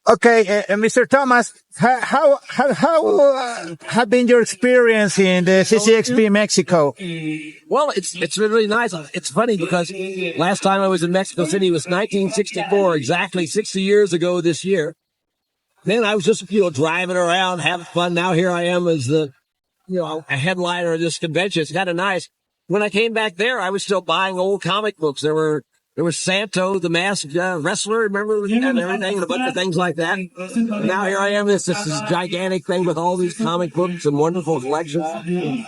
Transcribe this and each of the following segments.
Okay, Mr. Thomas, how have been your experience in the CCXP Mexico? Well, it's been really nice. It's funny because last time I was in Mexico City was 1964, exactly 60 years ago this year. Then I was just, driving around, having fun. Now here I am as a headliner of this convention. It's kind of nice. When I came back there, I was still buying old comic books. There was Santo, the masked wrestler, remember, and everything, and a bunch of things like that. Now here I am, this gigantic thing with all these comic books and wonderful collections.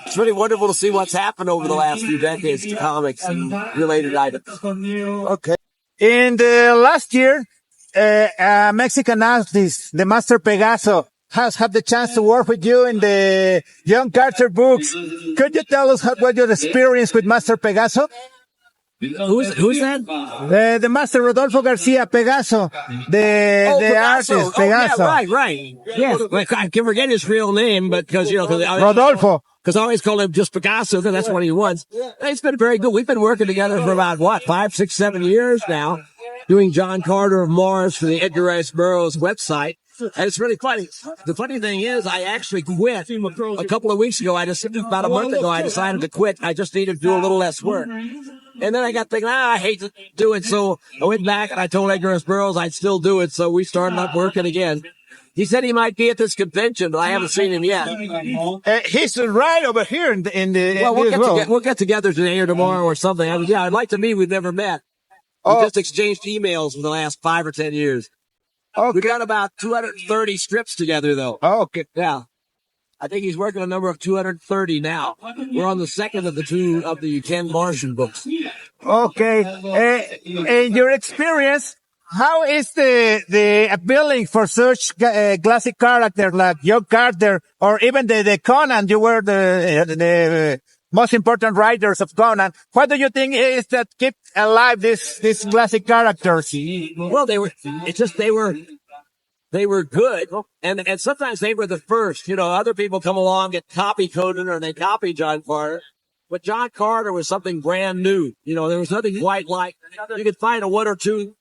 It's really wonderful to see what's happened over the last few decades to comics and related items. Okay. In the last year, a Mexican artist, the Master Pegaso, has had the chance to work with you in the Young Carter books. Could you tell us what your experience with Master Pegaso? Who's that? The Master Rodolfo Garcia Pegaso, the artist Pegaso. Yeah, right. Yes, I can forget his real name, but because Rodolfo. Because I always call him just Picasso, because that's what he was. It's been very good. We've been working together for about 5, 6, 7 years now, doing John Carter of Mars for the Edgar Rice Burroughs website. And it's really funny. The funny thing is, I actually quit a couple of weeks ago. About a month ago, I decided to quit. I just needed to do a little less work. And then I got thinking, I hate to do it. So I went back and I told Edgar Rice Burroughs I'd still do it. So we started up working again. He said he might be at this convention, but I haven't seen him yet. He's right over here in the well, we'll get together today or tomorrow or something. I'd like to meet. We've never met. We just exchanged emails for the last 5 or 10 years. Okay. We got about 230 strips together, though. Oh, okay. Yeah. I think he's working on a number of 230 now. We're on the second of the 10 Martian books. Okay. In your experience, how is the appealing for such classic characters like Joe Carter or even the Conan? You were the most important writers of Conan. What do you think is that keep alive these classic characters? Well, they were good, and sometimes they were the first. Other people come along and copy Conan or they copy John Carter. But John Carter was something brand new. There was nothing quite like. You could find a 1 or 2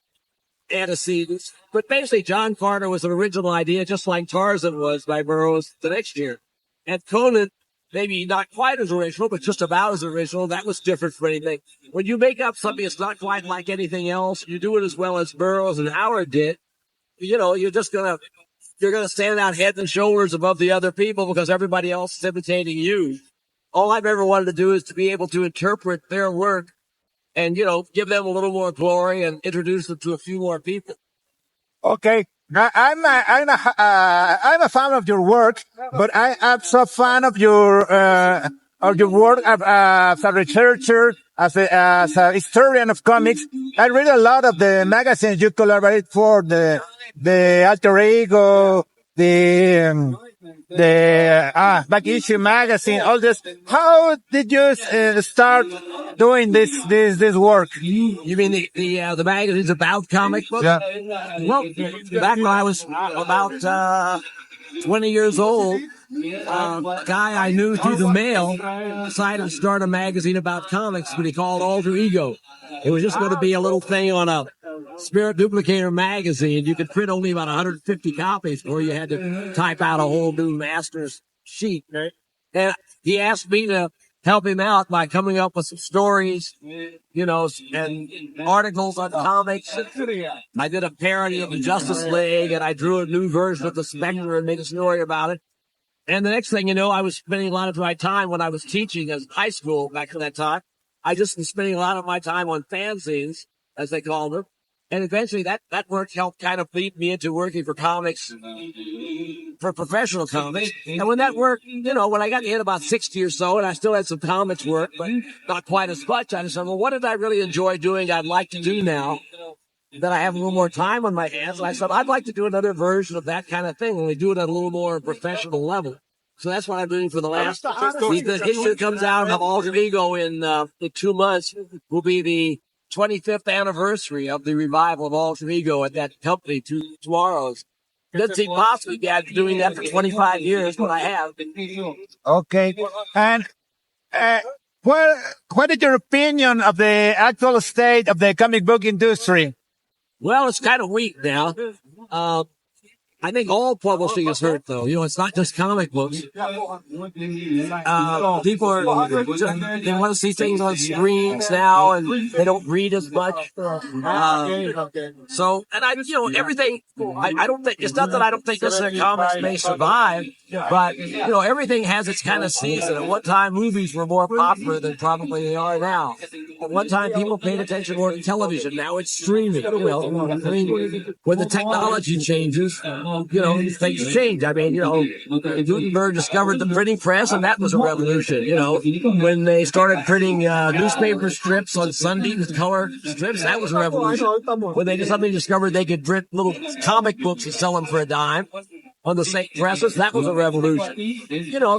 antecedents, but basically John Carter was an original idea, just like Tarzan was by Burroughs the next year. And Conan, maybe not quite as original, but just about as original. That was different from anything. When you make up something that's not quite like anything else, you do it as well as Burroughs and Howard did. You're gonna stand out head and shoulders above the other people because everybody else is imitating you. All I've ever wanted to do is to be able to interpret their work and, give them a little more glory and introduce them to a few more people. Okay. I'm a fan of your work, but I'm so fan of your work as a researcher, as a historian of comics. I read a lot of the magazines you collaborate for, the Alter Ego, Back Issue magazine, all this. How did you start doing this work? You mean the magazines about comic books? Yeah. Well, back when I was about 20 years old, a guy I knew through the mail decided to start a magazine about comics, but he called Alter Ego. It was just going to be a little thing on a Spirit Duplicator magazine. You could print only about 150 copies before you had to type out a whole new master's sheet. Right? And he asked me to help him out by coming up with some stories, and articles on comics. I did a parody of the Justice League, and I drew a new version of the Spectre and made a story about it. And the next thing you know, I was spending a lot of my time when I was teaching as high school back in that time. I just was spending a lot of my time on fanzines, as they called them. And eventually that work helped kind of lead me into working for comics, for professional comics. And when that work, when I got to hit about 60 or so, and I still had some comics work, but not quite as much, I decided, well, what did I really enjoy doing I'd like to do now that I have a little more time on my hands? And I said, I'd like to do another version of that kind of thing, and we do it at a little more professional level. So that's what I'm doing for the last. The issue comes out of Alter Ego in 2 months will be the 25th anniversary of the revival of Alter Ego at that company tomorrow's. Doesn't seem possible to be doing that for 25 years, but I have. Okay. And what is your opinion of the actual state of the comic book industry? Well, it's kind of weak now. I think all publishing is hurt, though. You know, it's not just comic books. People are, they want to see things on screens now, and they don't read as much. So, and everything, I don't think, it's not that I don't think this comics may survive, but, everything has its kind of season. At one time, movies were more popular than probably they are now. At one time, people paid attention more to television. Now it's streaming. I mean, when the technology changes, things change. I mean, Gutenberg discovered the printing press, and that was a revolution. When they started printing newspaper strips on Sunday with color strips, that was a revolution. When they suddenly discovered they could print little comic books and sell them for a dime on the same presses, that was a revolution.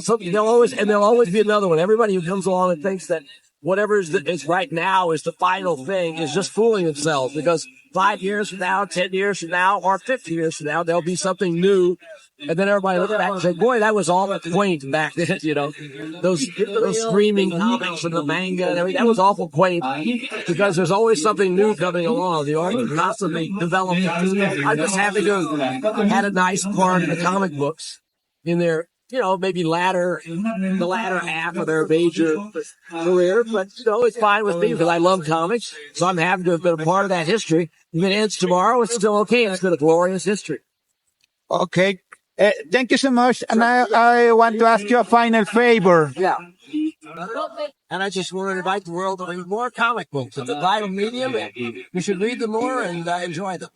So there'll always be another one. Everybody who comes along and thinks that whatever is right now is the final thing is just fooling themselves, because 5 years from now, 10 years from now, or 50 years from now, there'll be something new. And then everybody look back and say, boy, that was all quaint back then, those streaming comics and the manga and everything, that was awful quaint, because there's always something new coming along. The art is constantly developing. I'm just happy to have had a nice part of the comic books in their, maybe the latter half of their major career, but, it's fine with me because I love comics, so I'm happy to have been a part of that history. If it ends tomorrow, it's still okay. It's been a glorious history. Okay. Thank you so much. And I want to ask you a final favor. Yeah. And I just want to invite the world to read more comic books. It's a vital medium. You should read them more and enjoy them.